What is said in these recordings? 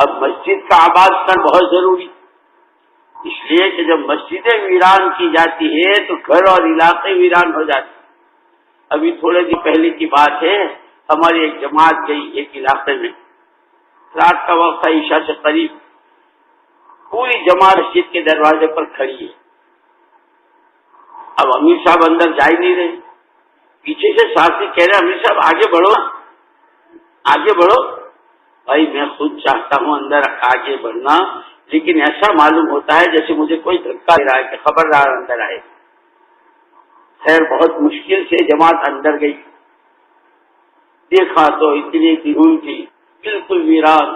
اب مسجد کا آباد کرنا بہت ضروری، اس لیے کہ جب مسجدیں ویران کی جاتی ہے تو گھر اور علاقے ویران ہو جاتے ہیں۔ ابھی تھوڑے دن پہلے کی بات ہے، ہماری ایک جماعت گئی ایک علاقے میں، رات کا وقت تھا، عشاء سے قریب، پوری جماعت مسجد کے دروازے پر کھڑی ہے۔ اب امیر صاحب اندر جا ہی نہیں رہے، پیچھے سے ساتھی کہہ رہے امیر صاحب آگے بڑھو آگے بڑھو۔ بھائی میں خود چاہتا ہوں اندر آگے بڑھنا، لیکن ایسا معلوم ہوتا ہے جیسے مجھے کوئی دھکا دے رہا ہے کہ خبردار اندر آئے۔ خیر بہت مشکل سے جماعت اندر گئی، دیکھا تو اتنی دھول تھی، بالکل ویران۔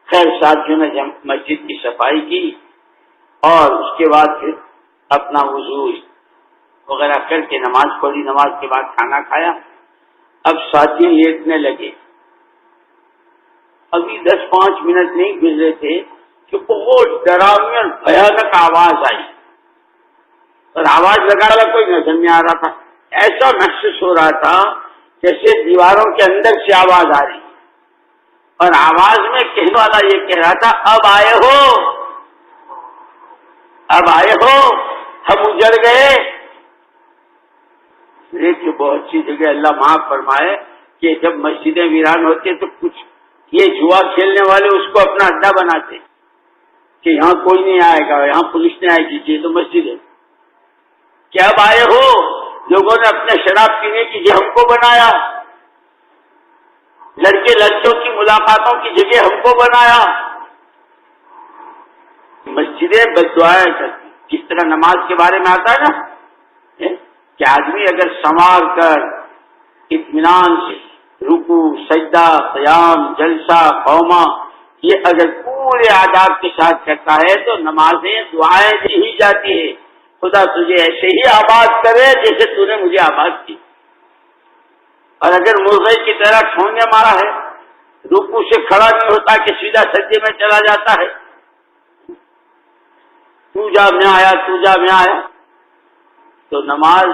خیر ساتھیوں نے مسجد کی صفائی کی اور اس کے بعد پھر اپنا وضو وغیرہ کر کے نماز پڑھی، نماز کے بعد کھانا کھایا۔ اب ساتھی لیٹنے لگے، ابھی 10-5 منٹ نہیں گزرے تھے کہ بہت ڈراؤنی اور بھیانک آواز آئی، اور آواز لگانا کوئی نظر نہیں آ رہا تھا، ایسا محسوس ہو رہا تھا جیسے دیواروں کے اندر سے آواز آ رہی، اور آواز میں کہنے والا یہ کہہ رہا تھا اب آئے ہو، اب آئے ہو، ہم اجڑ گئے۔ دیکھیے بہت سی جگہ اللہ معاف فرمائے کہ جب مسجدیں ویران ہوتی ہیں تو کچھ یہ جوا کھیلنے والے اس کو اپنا اڈا بناتے کہ یہاں کوئی نہیں آئے گا، یہاں پولیس نہیں آئے گی، یہ تو مسجد ہے۔ کیا اب آئے ہو؟ لوگوں نے اپنے شراب پینے کی جگہ ہم کو بنایا، لڑکے لڑکیوں کی ملاقاتوں کی جگہ ہم کو بنایا۔ مسجدیں بد دعائیں کرتی، جس طرح نماز کے بارے میں آتا ہے نا کہ آدمی اگر سنوار کر اطمینان سے رکوع، سجدہ، قیام، جلسہ، قومہ، یہ اگر پورے آداب کے ساتھ کرتا ہے تو نمازیں دعائیں دی ہی جاتی ہے، خدا تجھے ایسے ہی آباد کرے جیسے تو نے مجھے آباد کی۔ اور اگر مرغے کی طرح ٹھونگے مارا ہے، رکوع سے کھڑا نہیں ہوتا کہ سیدھا سجدے میں چلا جاتا ہے، تو جا میں آیا تو جا میں آیا، تو نماز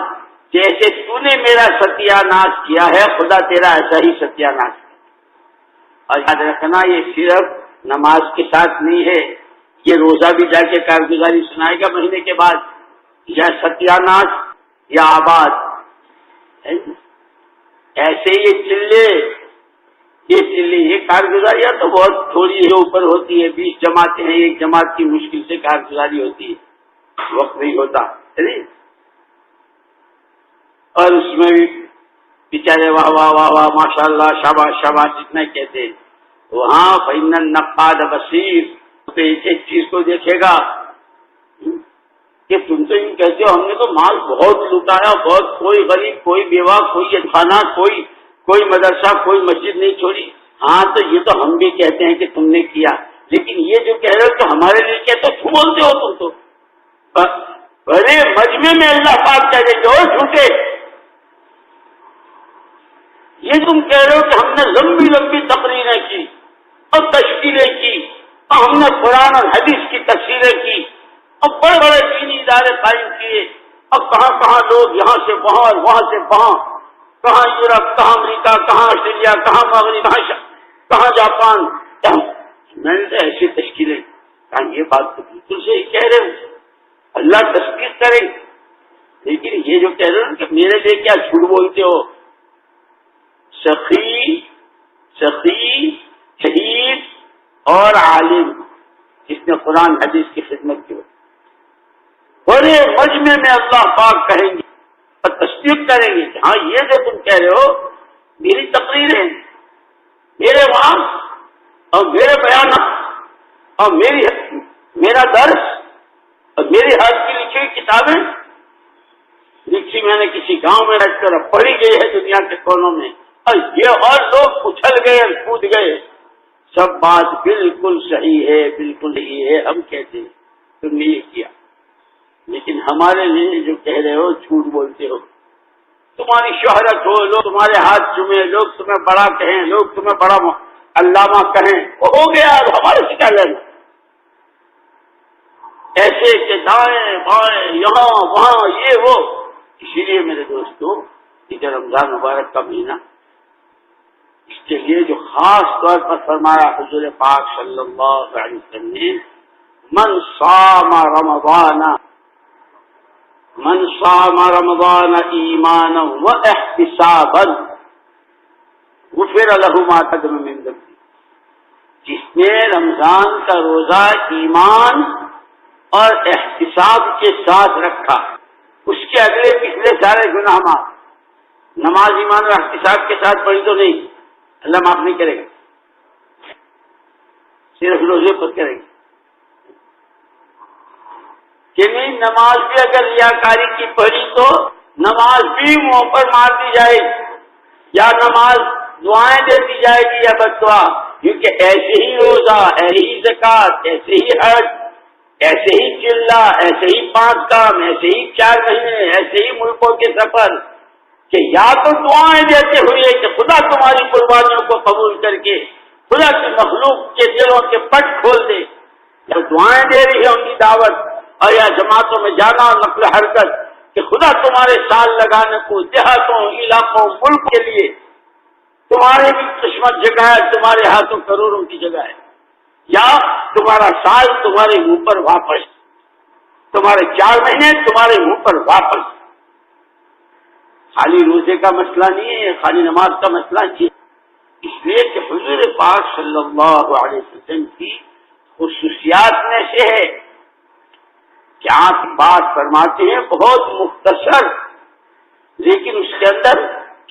جیسے تو نے میرا ستیہ ناش کیا ہے خدا تیرا ایسا ہی ستیہ ناش کیا۔ اور یاد رکھنا یہ صرف نماز کے ساتھ نہیں ہے، یہ روزہ بھی جا کے کارگزاری سنائے گا مہینے کے بعد، یا ستیہ ناش یا آباد۔ ایسے یہ کارگزاریاں تو بہت تھوڑی ہے، اوپر ہوتی ہے، 20 جماعتیں ہیں، ایک جماعت کی مشکل سے کارگزاری ہوتی ہے، وقت نہیں ہوتا۔ اور اس میں بھی بیچارے واہ واہ واہ واہ ماشاء اللہ شاباش شاباش جتنا کہتے ہیں، وہاں فإن النقاد بصیر، تو ایک ایک چیز کو دیکھے گا کہ تم تو یوں کہتے ہو ہم نے تو مال بہت لوٹایا، بہت، کوئی غریب، کوئی بیوہ، کوئی یتیمانہ، کوئی مدرسہ، کوئی مسجد نہیں چھوڑی۔ ہاں تو یہ تو ہم بھی کہتے ہیں کہ تم نے کیا، لیکن یہ جو کہہ رہے ہو کہ ہمارے لیے کہتے ہو، کیوں بولتے ہو تم تو؟ بڑے مجمع میں اللہ پاک کہہ رہے ہو جھوٹے، یہ تم کہہ رہے ہو کہ ہم نے لمبی لمبی تقریریں کی اور تشکیلیں کی، اور ہم نے قرآن اور حدیث کی تفسیریں کی، اور بڑے بڑے دینی ادارے قائم کیے، اور کہاں کہاں لوگ یہاں سے وہاں اور وہاں سے وہاں، کہاں یورپ، کہاں امریکہ، کہاں آسٹریلیا، کہاں مغرب، کہاں جاپان، میں نے تو ایسی تشکیلیں، کہا یہ بات تو بالکل صحیح کہہ رہے ہو، اللہ تصدیق کرے، لیکن یہ جو کہہ رہے ہو کہ میرے لیے کیا جھوٹ بولتے ہو؟ سخی، شہید اور عالم جس نے قرآن حدیث کی خدمت کی، بڑے مجمع میں اللہ پاک کہیں گے اور تصدیق کریں گے کہ ہاں یہ جو تم کہہ رہے ہو میری تقریریں، میرے وعظ اور میرے بیانات اور میرا درس اور میری ہاتھ کی لکھی ہوئی کتابیں لکھی میں نے کسی گاؤں میں رہ کر پڑھی گئی ہے دنیا کے کونوں میں، اور یہ اور لوگ اچھل گئے کود گئے، سب بات بالکل صحیح ہے، بالکل صحیح ہے، ہم کہتے ہیں تم نے یہ کیا، لیکن ہمارے لیے جو کہہ رہے ہو جھوٹ بولتے ہو، تمہاری شہرت ہو، لوگ تمہارے ہاتھ چومیں، لوگ تمہیں بڑا کہیں، لوگ تمہیں بڑا علامہ کہیں، وہ ہو گیا، ہمارے سے کیا لینا؟ ایسے کہ دائیں بائیں یہاں وہاں یہ وہ۔ اسی لیے میرے دوستوں یہ رمضان مبارک کا مہینہ اس کے لیے جو خاص طور پر فرمایا حضور پاک صلی اللہ علیہ وسلم نے، من صام رمضان ایمانا واحتسابا غفر له ما تقدم من ذنبه، جس نے رمضان کا روزہ ایمان اور احتساب کے ساتھ رکھا، اس کے اگلے پچھلے سارے گناہ معاف۔ نماز ایمان اور احتساب کے ساتھ پڑھی تو نہیں، اللہ معاف نہیں کرے گا، صرف روزے پر کرے گا کہ نہیں۔ نماز بھی اگر ریاکاری کی پڑھی تو نماز بھی منہ پر مار دی جائے گی، یا نماز دعائیں دے دی جائے گی یا بددعا، کیونکہ ایسے ہی روزہ، ایسے ہی زکوٰۃ، ایسے ہی حج، ایسے ہی چلہ، ایسے ہی 5 کام، ایسے ہی 4 مہینے، ایسے ہی ملکوں کے سفر، کہ یا تو دعائیں دیتے ہوئے کہ خدا تمہاری قربانیوں کو قبول کر کے خدا کی مخلوق کے دلوں کے پٹ کھول دے، یا دعائیں دے رہی ہے ان کی دعوت، اور یا جماعتوں میں جانا اور نقل حرکت کہ خدا تمہارے سال لگانے کو دیہاتوں، علاقوں، ملک کے لیے تمہارے بھی قسمت جگہ ہے، تمہارے ہاتھوں کروڑوں کی جگہ ہے، یا تمہارا سال تمہارے منہ پر واپس، تمہارے 4 مہینے تمہارے منہ پر واپس۔ خالی روزے کا مسئلہ نہیں ہے، خالی نماز کا مسئلہ نہیں ہے، اس لیے کہ حضور پاک صلی اللہ علیہ وسلم کی خصوصیات میں سے ہے کہ آپ بات فرماتے ہیں بہت مختصر، لیکن اس کے اندر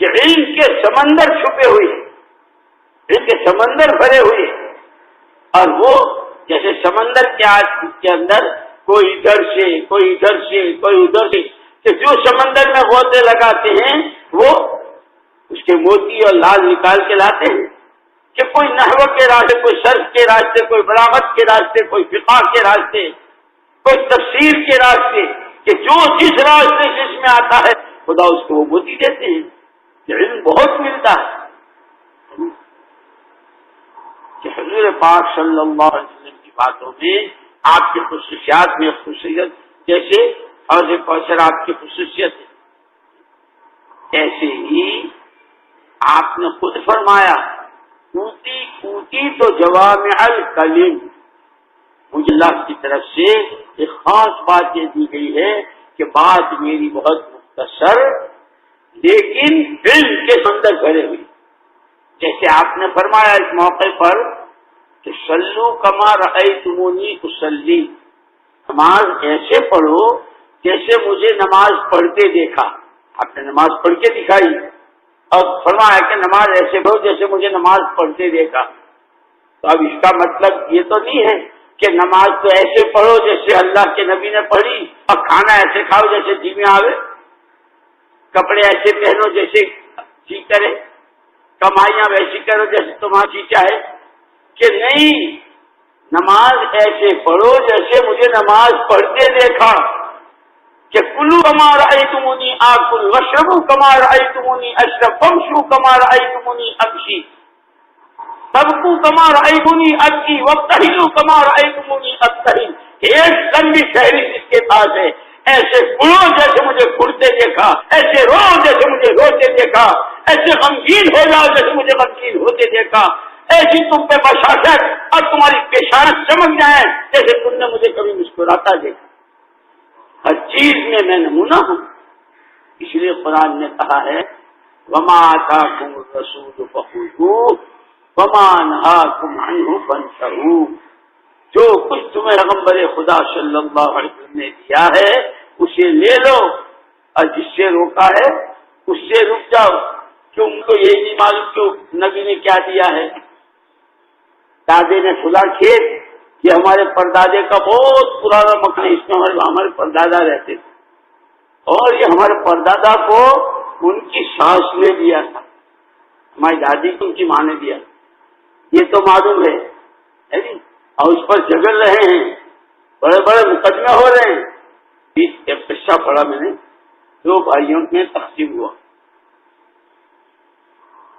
کہ علم کے سمندر چھپے ہوئے ہیں، علم کے سمندر بھرے ہوئے ہیں، اور وہ جیسے سمندر کے اندر کوئی ادھر سے کوئی ادھر سے کوئی ادھر سے، کہ جو سمندر میں غوطے لگاتے ہیں وہ اس کے موتی اور لال نکال کے لاتے ہیں، کہ کوئی نحو کے راستے، کوئی صرف کے راستے، کوئی بلاغت کے راستے، کوئی فقہ کے راستے، کوئی تفسیر کے راستے، کہ جو جس راستے جس میں آتا ہے خدا اس کو وہ موتی دیتے ہیں، کہ علم بہت ملتا ہے۔ کہ حضور پاک صلی اللہ علیہ وسلم کی باتوں میں آپ کی خصوصیات میں خصوصیت، جیسے حوض کوثر آپ کی خصوصیت ہے، ایسے ہی آپ نے خود فرمایا اوتی تو جوامع الکلم، مجھے اللہ کی طرف سے ایک خاص بات یہ دی گئی ہے کہ بات میری بہت مختصر لیکن علم کے سمندر بھرے ہوئی، جیسے آپ نے فرمایا اس موقع پر کہ صلو کما رأیتمونی اصلی، نماز ایسے پڑھو جیسے مجھے نماز پڑھتے دیکھا۔ آپ نے نماز پڑھ کے دکھائی اور فرمایا کہ نماز ایسے پڑھو جیسے مجھے نماز پڑھتے دیکھا۔ تو اب اس کا مطلب یہ تو نہیں ہے کہ نماز تو ایسے پڑھو جیسے اللہ کے نبی نے پڑھی، اور کھانا ایسے کھاؤ جیسے جی میں آوے، کپڑے ایسے پہنو جیسے جی کرے، کمائیاں ویسی کرو جیسے تمہاری جی چاہے، کہ نہیں، نماز ایسے پڑھو جیسے مجھے نماز پڑھتے دیکھا، کہ کلو کما رأیتمونی آکل واشربوا کما رأیتمونی اشرب وامشوا کما رأیتمونی امشی تبکوا کما رأیتمونی ابکی وابتہلوا کما رأیتمونی ابتہل۔ ایک لمبی فہرست اس کے پاس ہے، ایسے پڑھو جیسے مجھے پڑھتے دیکھا، ایسے رو جیسے مجھے روتے دیکھا، ایسے غمگین ہو جاؤ جیسے مجھے غمگین ہوتے دیکھا، ایسی تم پہ بشاشت اور تمہاری پیشانت چمک جائے جیسے تم نے مجھے کبھی مسکراتا دیکھا۔ ہر چیز میں میں نمونہ ہوں، اس لیے قرآن نے کہا ہے وَمَا آتَاكُمُ الرَّسُولُ فَخُذُوهُ وَمَا نَهَاكُمْ عَنْهُ فَانْتَهُوا، جو کچھ تمہیں پیغمبر خدا صلی اللہ علیہ وسلم نے دیا ہے اسے لے لو، اور جس سے روکا ہے اس سے رک جاؤ۔ کیوں ان کو یہی نہیں معلوم کہ نبی نے کیا دیا ہے؟ دادے نے کھلا کھیت، یہ ہمارے پردادے کا بہت پرانا مکان ہے، اس میں ہمارے پردادا رہتے تھے، اور یہ ہمارے پردادا کو ان کی ساس نے دیا تھا، ہماری دادی کو ان کی ماں نے دیا، یہ تو معلوم ہے جی، اور اس پر جھگڑ رہے ہیں، بڑے بڑے مقدمے ہو رہے ہیں۔ ایک قصہ پڑھا میں نے، 2 بھائیوں میں تقسیم ہوا،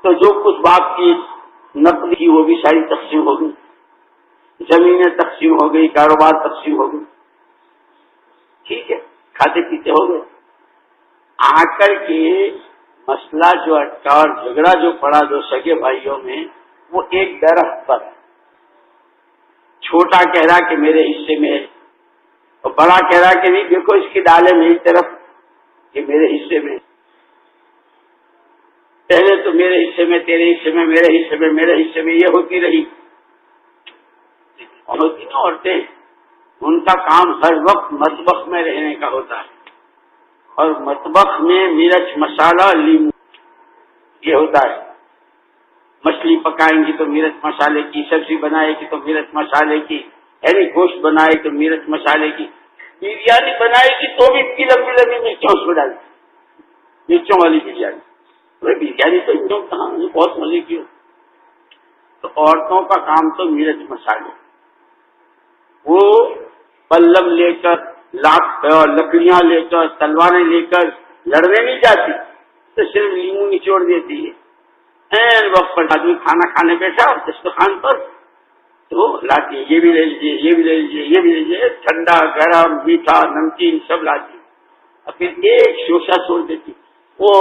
تو جو کچھ باپ کی نقل کی وہ بھی ساری تقسیم ہو گئی، زمینیں تقسیم ہو گئی، کاروبار تقسیم ہو گئی، ٹھیک ہے، کھاتے پیتے ہو گئے۔ آ کر کے مسئلہ جو اٹکا اور جھگڑا جو پڑا دو سگے بھائیوں میں، وہ ایک درخت پر، چھوٹا کہہ رہا کہ میرے حصے میں ہے اور بڑا کہہ رہا کہ نہیں دیکھو اس کی ڈالیں میری طرف، یہ میرے حصے میں، پہلے تو میرے حصے میں، تیرے حصے میں، میرے حصے میں، میرے حصے میں، یہ ہوتی رہی۔ اور ہوتی نا عورتیں، ان کا کام ہر وقت مطبخ میں رہنے کا ہوتا ہے، اور مطبخ میں مرچ مسالہ لیمو یہ ہوتا ہے۔ مچھلی پکائیں گی تو مرچ مسالے کی، سبزی بنائے گی تو مرچ مسالے کی، یعنی گوشت بنائے تو مرچ مسالے کی، بریانی بنائے گی تو بھی لمبی لمبی مرچوں اس میں ڈال مرچوں والی بریانی۔ بریانی تو انہوں کہاں بہت مزے کی ہو۔ تو عورتوں کا کام تو مرچ مسالے، وہ پلم لے کر لکڑیاں لے کر تلواریں لے کر لڑنے نہیں جاتی، تو صرف لیمو نچوڑ دیتی ہے۔ این وقت پر آدمی کھانا کھانے بیٹھا دسترخوان پر تو لاتی ہے، یہ بھی لے لیجیے، یہ بھی لے لیجیے، یہ بھی لے لیجیے، ٹھنڈا گرم میٹھا نمکین سب لاتی، اور پھر ایک شوشہ چھوڑ دیتی، وہ